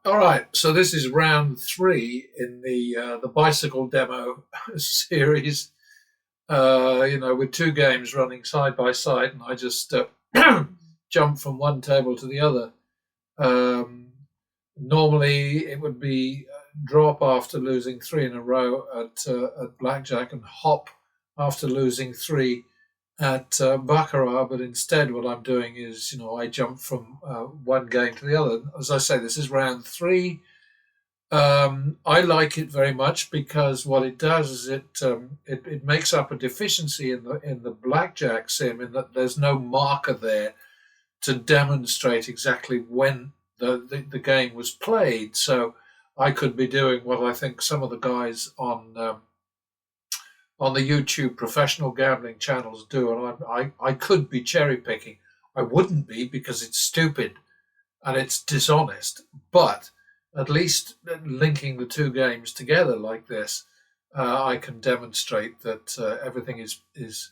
All right, so this is round three in the bicycle demo series. With two games running side by side, and I just jump from one table to the other. Um, Normally, it would be drop after losing three in a row at blackjack, and hop after losing three at baccarat. But instead, what I'm doing is, I jump from one game to the other. As I say, this is round three. I like it very much because what it does is it makes up a deficiency in the blackjack sim, in that there's no marker there to demonstrate exactly when the game was played. So I could be doing what I think some of the guys on the YouTube professional gambling channels do, and I could be cherry picking. I wouldn't be, because it's stupid and it's dishonest. But at least linking the two games together like this, I can demonstrate that everything is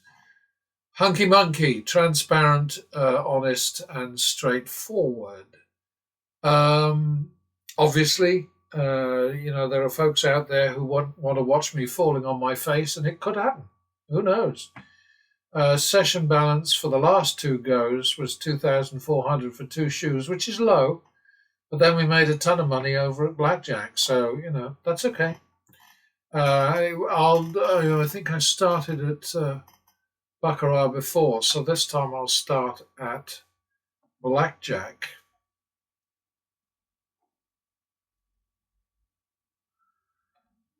hunky monkey, transparent, honest, and straightforward. Um, Obviously, there are folks out there who want to watch me falling on my face, and it could happen. Who knows? Session balance for the last two goes was 2,400 for two shoes, which is low. But then we made a ton of money over at blackjack, so that's okay. I think I started at baccarat before, so this time I'll start at blackjack.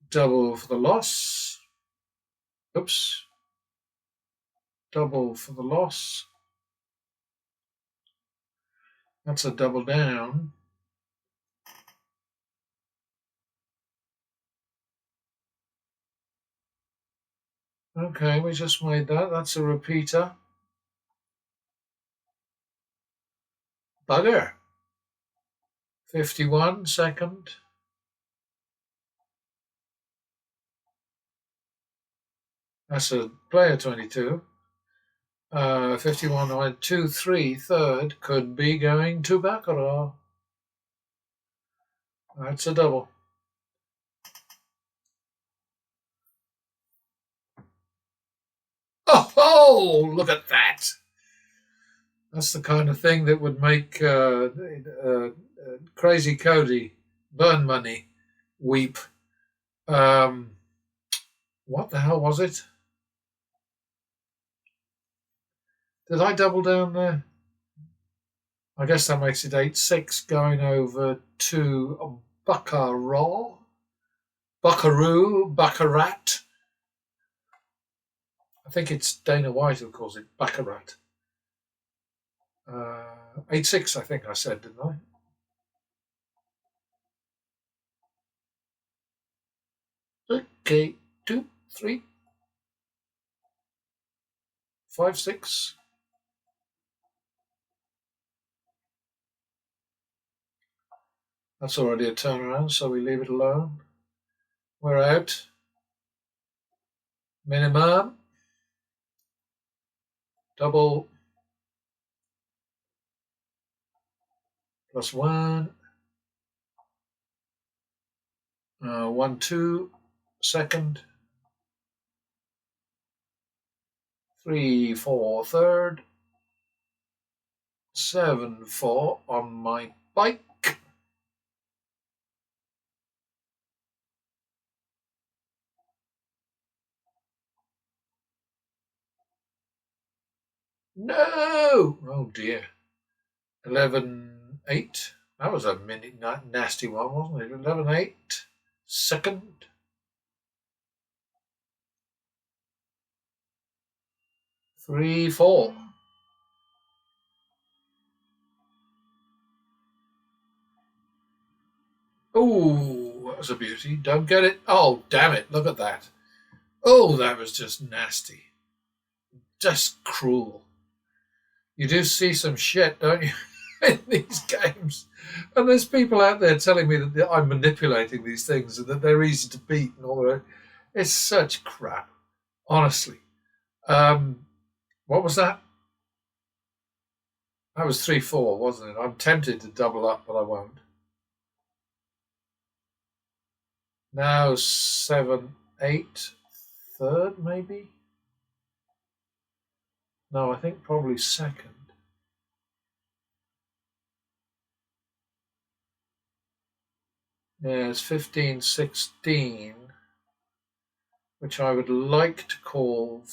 Double for the loss. Oops. Double for the loss. That's a double down. Okay, we just made that. That's a repeater. Bugger. 51, second. That's a player 22. 51 went 2, 3, third. Could be going to baccarat. That's a double. Oh, look at that. That's the kind of thing that would make Crazy Cody, Burn Money, weep. Um, what the hell was it? Did I double down there? I guess that makes it 8-6, going over to Baccarat. Buckaroo, Baccarat. I think it's Dana White who calls it Baccarat. 8-6, I think I said, didn't I? Okay, 2, 3, 5, 6. That's already a turnaround, so we leave it alone. We're out. Minimum. Double. Plus 1. 1, 2. Second. 3, 4. Third. 7, 4 on my bike. No! Oh dear. 11, 8. That was a nasty one, wasn't it? 11, 8. Second. 3, 4. Oh, that was a beauty. Don't get it. Oh, damn it. Look at that. Oh, that was just nasty. Just cruel. You do see some shit, don't you, in these games? And there's people out there telling me that I'm manipulating these things and that they're easy to beat and all that. It's such crap, honestly. What was that? That was 3, 4, wasn't it? I'm tempted to double up, but I won't. Now 7, 8, third maybe? No, I think probably second. Yeah, it's 15, 16, which I would like to call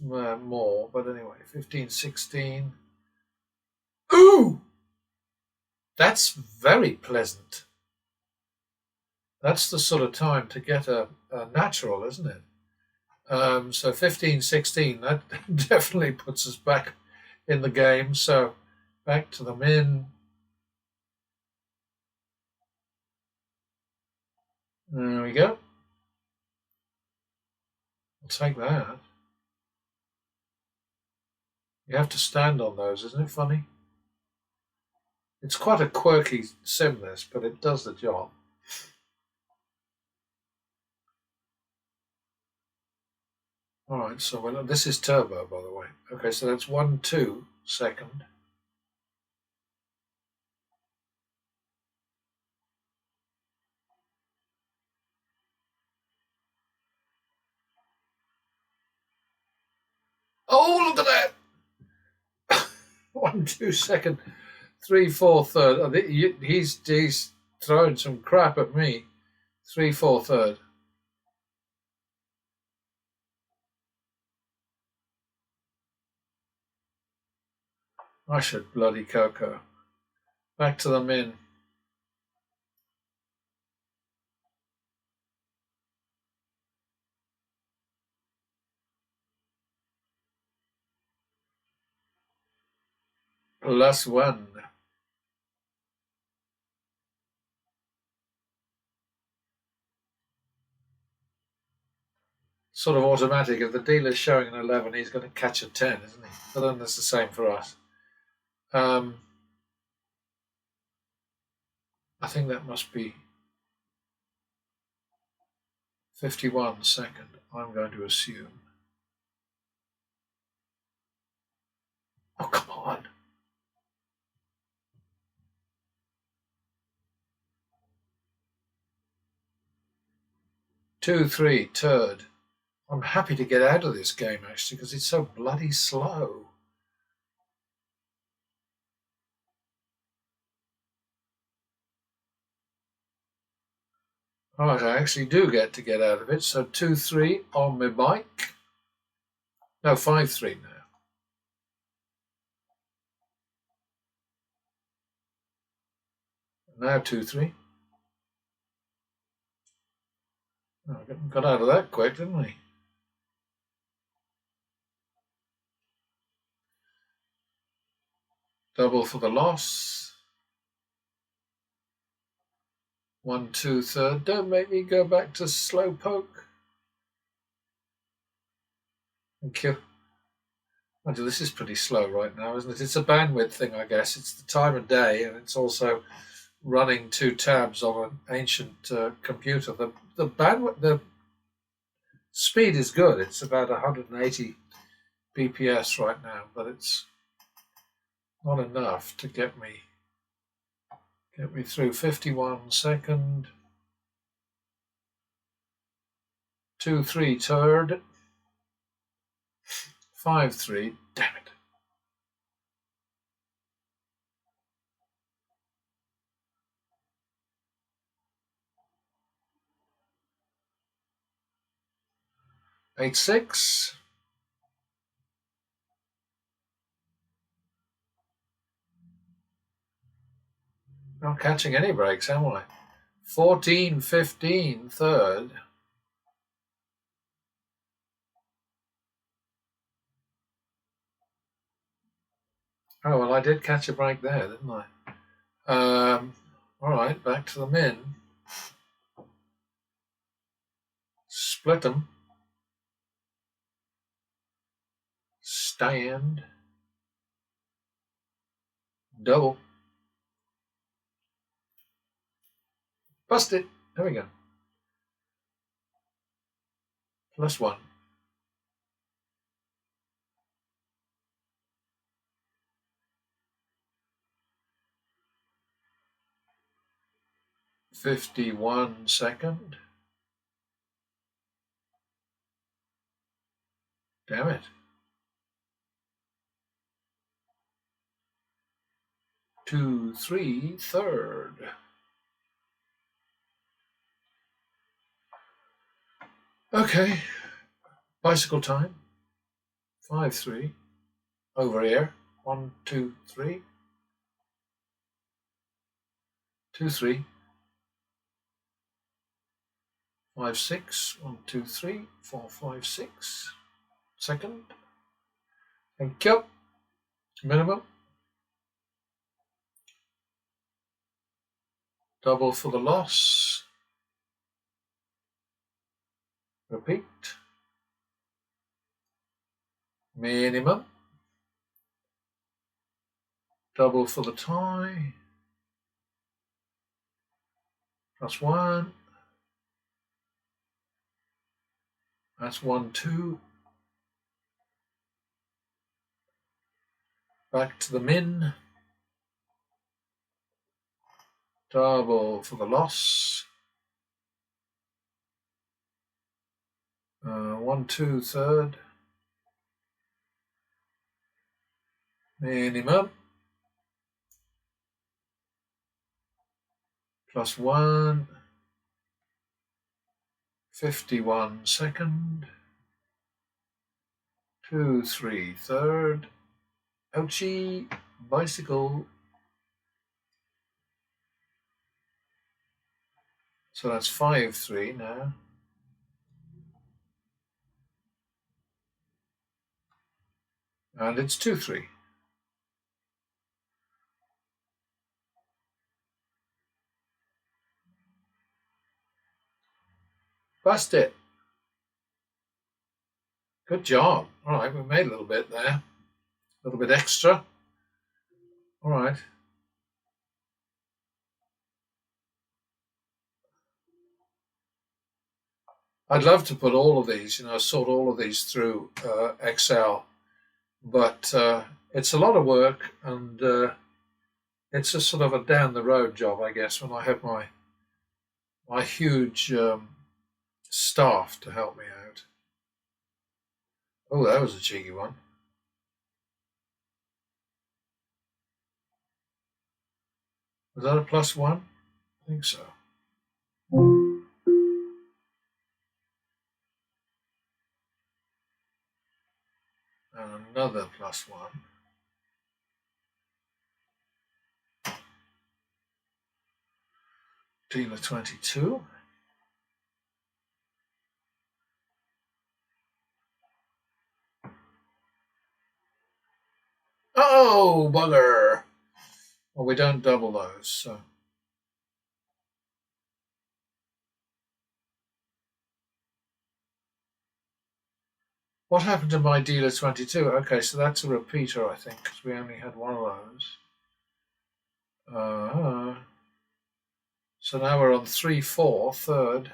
more, but anyway, 15, 16. Ooh! That's very pleasant. That's the sort of time to get a natural, isn't it? So 15, 16, that definitely puts us back in the game. So back to the min. There we go. I'll take that. You have to stand on those, isn't it funny? It's quite a quirky sim, this, but it does the job. All right, so this is turbo, by the way. Okay, so that's 1, 2, second. Oh, look at that! 1, 2, second. 3, 4, third. He's throwing some crap at me. 3, 4, third. I should bloody cocoa. Back to the min. +1. Sort of automatic. If the dealer's showing an 11, he's going to catch a 10, isn't he? But then that's the same for us. I think that must be 51 second, I'm going to assume. Oh, come on. 2, 3, turd. I'm happy to get out of this game, actually, because it's so bloody slow. All right, I actually do get out of it. So 2, 3 on my bike. No, 5, 3 now. Now 2, 3. Oh, got out of that quick, didn't we? Double for the loss. 1, 2, third. Don't make me go back to slow poke. Thank you. This is pretty slow right now, isn't it? It's a bandwidth thing, I guess. It's the time of day, and it's also running 2 tabs on an ancient computer. The speed is good. It's about 180 bps right now, but it's not enough to get me through. 51 second. 2, 3 third. 5, 3. Damn it. Eight, 6. Not catching any breaks, am I? 14, 15 third. Oh, well, I did catch a break there, didn't I? All right, back to the min. Split them. Stand. Double. Bust it. There we go. +1. 51 second. Damn it. 2, 3, third. Okay. Bicycle time. 5, 3. Over here. 1, 2, 3. 2, 3. 5, 6. 1, 2, 3. 4, 5, 6. Second. Thank you. Minimum. Double for the loss. Repeat. Minimum. Double for the tie. Plus 1. That's 1, 2. Back to the min. Double for the loss. 1, 2, third. Minimum. Plus 1. 51 second. 2, 3 third. Ouchie. Bicycle. So that's 5, 3 now. And it's 2, 3. Bust it. Good job. All right, we made a little bit there. A little bit extra. All right. I'd love to put all of these, sort all of these through Excel, but it's a lot of work, and it's a sort of a down the road job, I guess, when I have my huge staff to help me out. Oh, that was a cheeky one. Was that a plus 1? I think so. And another plus 1. Dealer 22. Oh, bugger. Well, we don't double those, so. What happened to my dealer 22? Okay, so that's a repeater, I think, because we only had one of those. So now we're on 3, 4, third.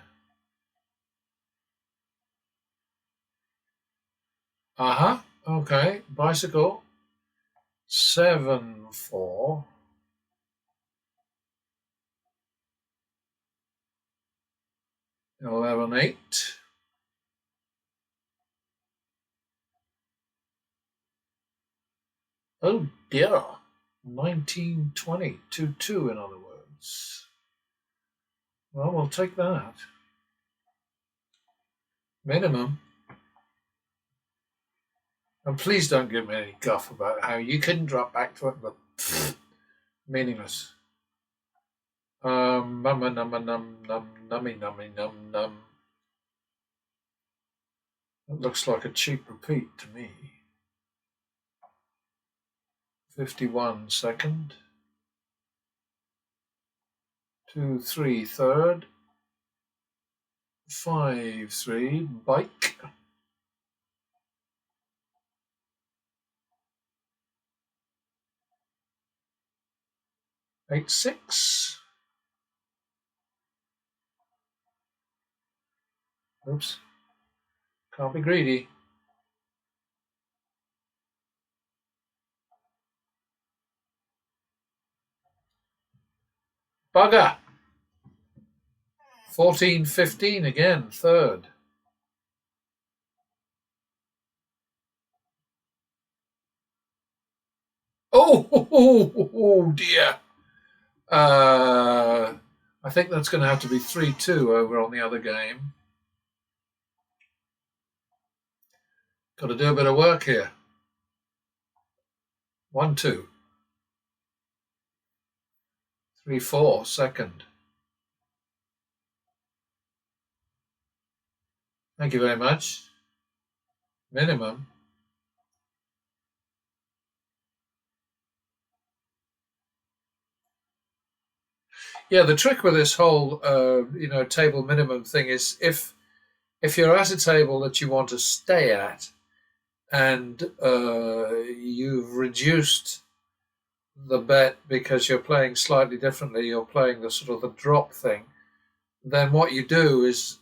Okay, bicycle. 7, 4. 11, 8. Oh dear. 19, 20. 2, 2 in other words. Well, we'll take that. Minimum. And please don't give me any guff about how you couldn't drop back to it, but meaningless. Nummy, nummy, num, num. That looks like a cheap repeat to me. 51 second. 2, 3 third. 5, 3 bike. 8, 6. Oops. Can't be greedy. Bugger. 14, 15 again, third. Oh dear. Uh, I think that's going to have to be 3-2 over on the other game. Got to do a bit of work here. 1-2. 3-4, second. Thank you very much. Minimum. Yeah, the trick with this whole, table minimum thing is if you're at a table that you want to stay at and you've reduced the bet because you're playing slightly differently, you're playing the sort of the drop thing, then what you do is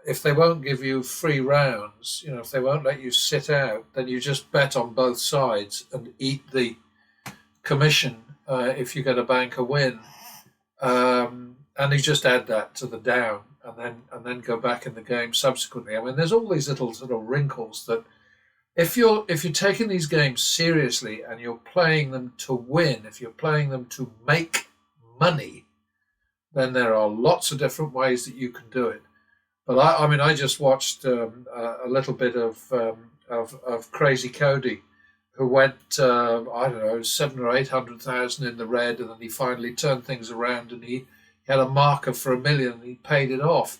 if they won't give you free rounds, if they won't let you sit out, then you just bet on both sides and eat the commission if you get a banker win. And you just add that to the down and then go back in the game subsequently. I mean, there's all these little sort of wrinkles that if you're taking these games seriously and you're playing them to win, if you're playing them to make money, then there are lots of different ways that you can do it. But I mean, I just watched a little bit of Crazy Cody, who went I don't know 700,000 or 800,000 in the red, and then he finally turned things around and he had a marker for $1 million and he paid it off.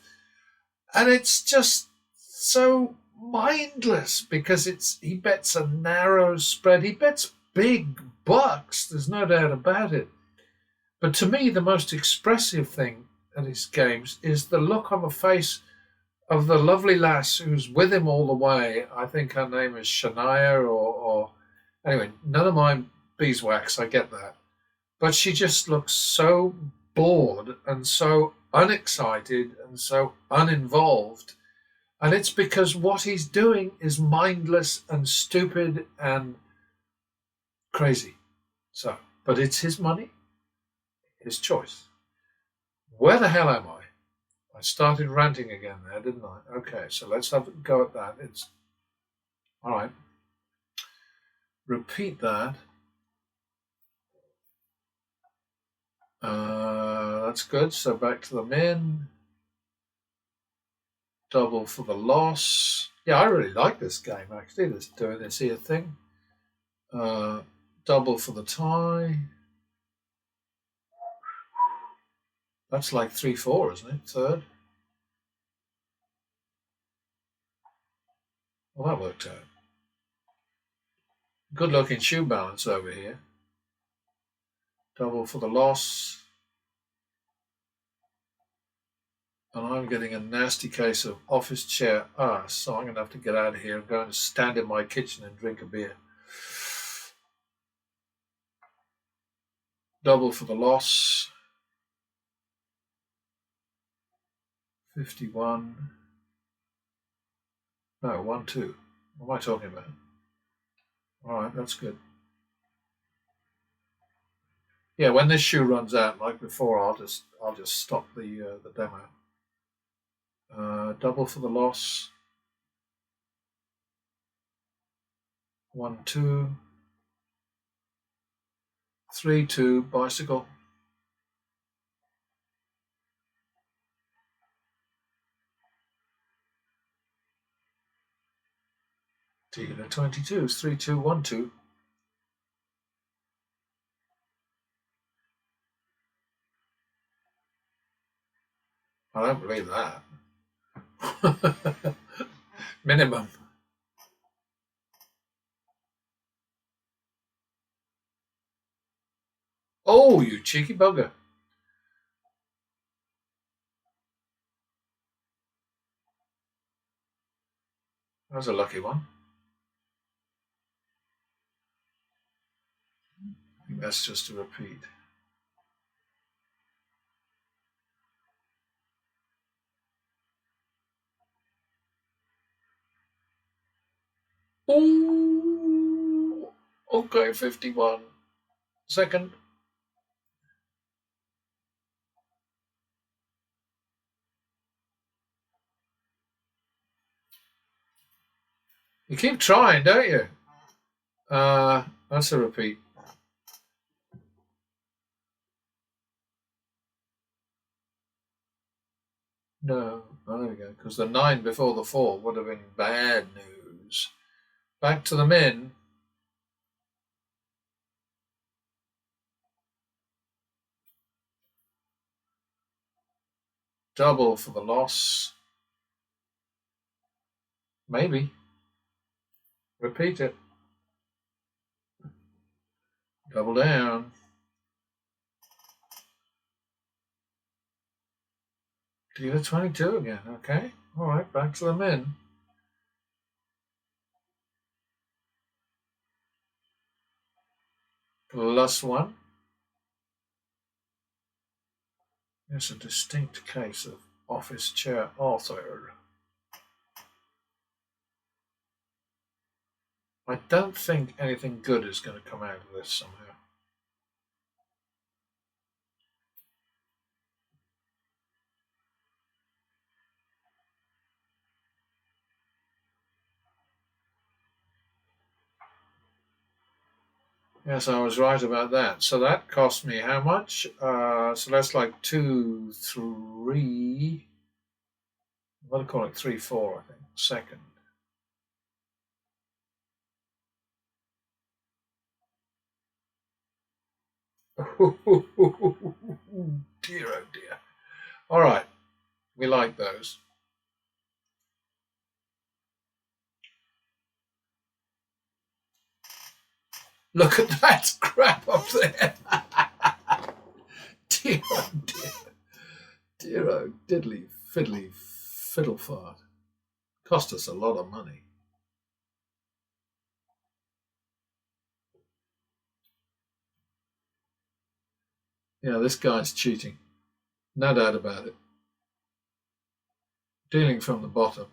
And it's just so mindless because he bets a narrow spread. He bets big bucks. There's no doubt about it. But to me, the most expressive thing at his games is the look on the face of the lovely lass who's with him all the way. I think her name is Shania or anyway, none of my beeswax, I get that. But she just looks so bored and so unexcited and so uninvolved. And it's because what he's doing is mindless and stupid and crazy. So, but it's his money, his choice. Where the hell am I? I started ranting again there, didn't I? Okay, so let's have a go at that. It's all right. Repeat that. That's good. So back to the min. Double for the loss. Yeah, I really like this game actually. This doing this here thing. Double for the tie. That's like 3-4, isn't it? Third. Well, that worked out. Good looking shoe balance over here. Double for the loss. And I'm getting a nasty case of office chair arse, so I'm going to have to get out of here and go and stand in my kitchen and drink a beer. Double for the loss. 51. No, 1-2. What am I talking about? All right, that's good. Yeah, when this shoe runs out, like before, I'll just stop the demo. Double for the loss. 1-2. 3-2 bicycle. Dealer 22 is 3-2, 1-2. I don't believe that. Minimum. Oh, you cheeky bugger. That was a lucky one. I think that's just a repeat. Oh, okay, 51. Second. You keep trying, don't you? That's a repeat. No. Oh, there we go. Because the 9 before the 4 would have been bad news. Back to the min. Double for the loss. Maybe. Repeat it. Double down. Dealer 22 again. Okay. All right. Back to the min. +1. It's a distinct case of office chair author. I don't think anything good is going to come out of this somehow. Yes, I was right about that. So that cost me how much? So that's like 2, 3. What do I call it? 3, 4, I think. Second. Dear, oh dear. All right. We like those. Look at that crap up there. Dear, oh dear. Dear, oh diddly, fiddly, fiddle fart. Cost us a lot of money. Yeah, this guy's cheating. No doubt about it. Dealing from the bottom.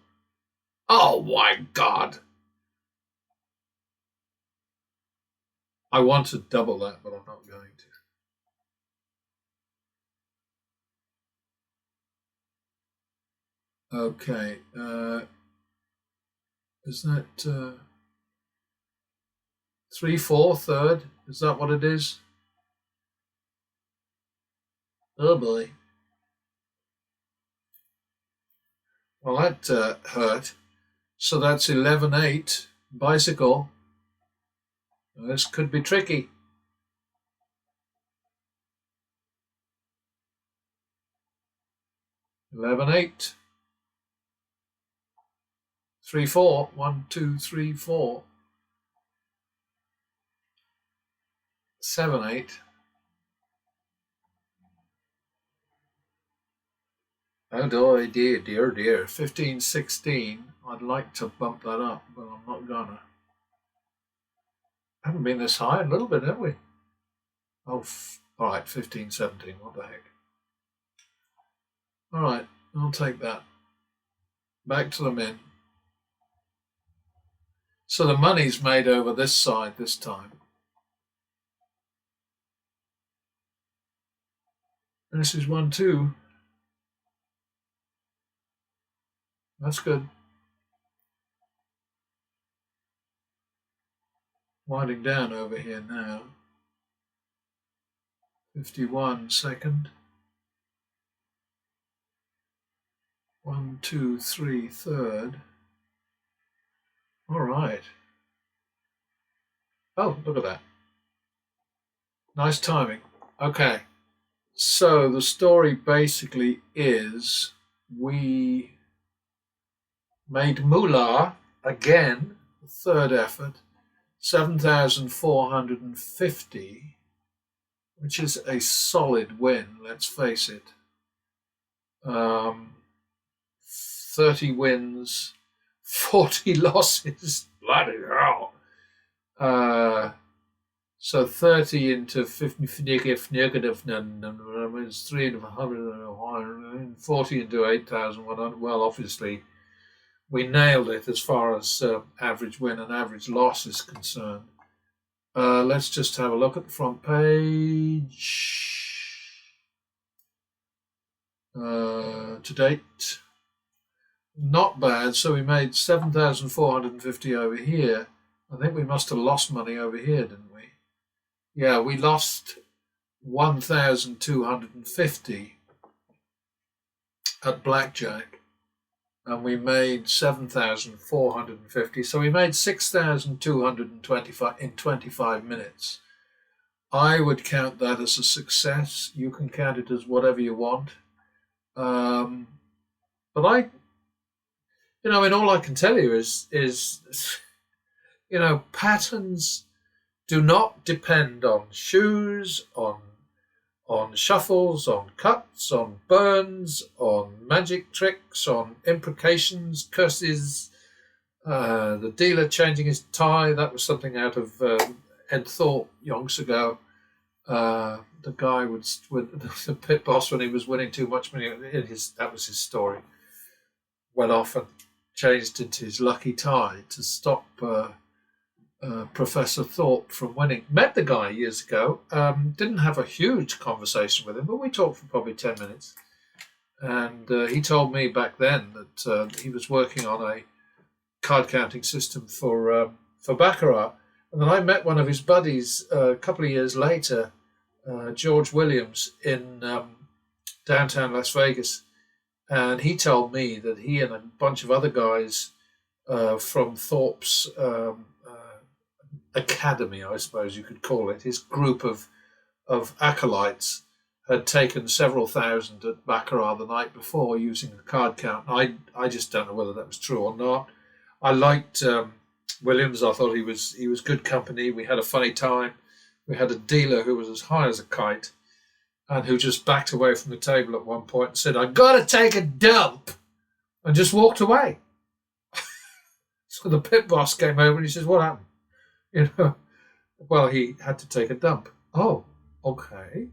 Oh my God. I want to double that, but I'm not going to. Okay. Is that 3, 4, third? Is that what it is? Oh boy. Well, that hurt. So that's 11-8. Bicycle. This could be tricky. 11-8. 3, 4. 1, 2, 3, 4. 7-8. Oh dear, dear, dear. 15-16. I'd like to bump that up, but I'm not gonna. Haven't been this high a little bit, have we? Oh, all right, 15-17. What the heck? All right, I'll take that. Back to the min. So the money's made over this side this time. This is 1, 2. That's good. Winding down over here now. 51 second. 1, 2, 3 third. All right. Oh, look at that. Nice timing. Okay. So the story basically is we made moolah again, third effort, 7,450, which is a solid win, let's face it. 30 wins, 40 losses. Bloody hell. So 30 into 50 negative is 300, 40 into 8,100. Well, obviously, we nailed it as far as average win and average loss is concerned. Let's just have a look at the front page. To date, not bad. So we made 7,450 over here. I think we must have lost money over here, didn't we? Yeah, we lost 1,250. at blackjack, and we made 7,450. So we made 6,225 in 25 minutes. I would count that as a success. You can count it as whatever you want. Um, but and all I can tell you is, patterns do not depend on shoes, on shuffles, on cuts, on burns, on magic tricks, on imprecations, curses. The dealer changing his tie, that was something out of Ed Thorpe yonks ago. The guy would the pit boss, when he was winning too much money, that was his story, went off and changed into his lucky tie to stop Professor Thorpe from winning. Met the guy years ago. Didn't have a huge conversation with him, but we talked for probably 10 minutes. And he told me back then that he was working on a card counting system for Baccarat. And then I met one of his buddies a couple of years later, George Williams, in downtown Las Vegas. And he told me that he and a bunch of other guys from Thorpe's academy, I suppose you could call it, his group of acolytes, had taken several thousand at Baccarat the night before using the card count. I just don't know whether that was true or not. I liked Williams. I thought he was good company. We had a funny time. We had a dealer who was as high as a kite and who just backed away from the table at one point and said, "I got to take a dump," and just walked away. So the pit boss came over and he says, "What happened?" Well, he had to take a dump. Oh, okay.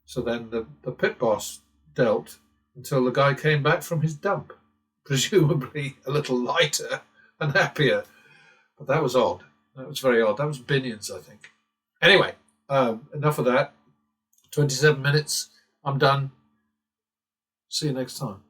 So then the pit boss dealt until the guy came back from his dump, presumably a little lighter and happier. But that was odd. That was very odd. That was Binion's, I think. Anyway, enough of that. 27 minutes. I'm done. See you next time.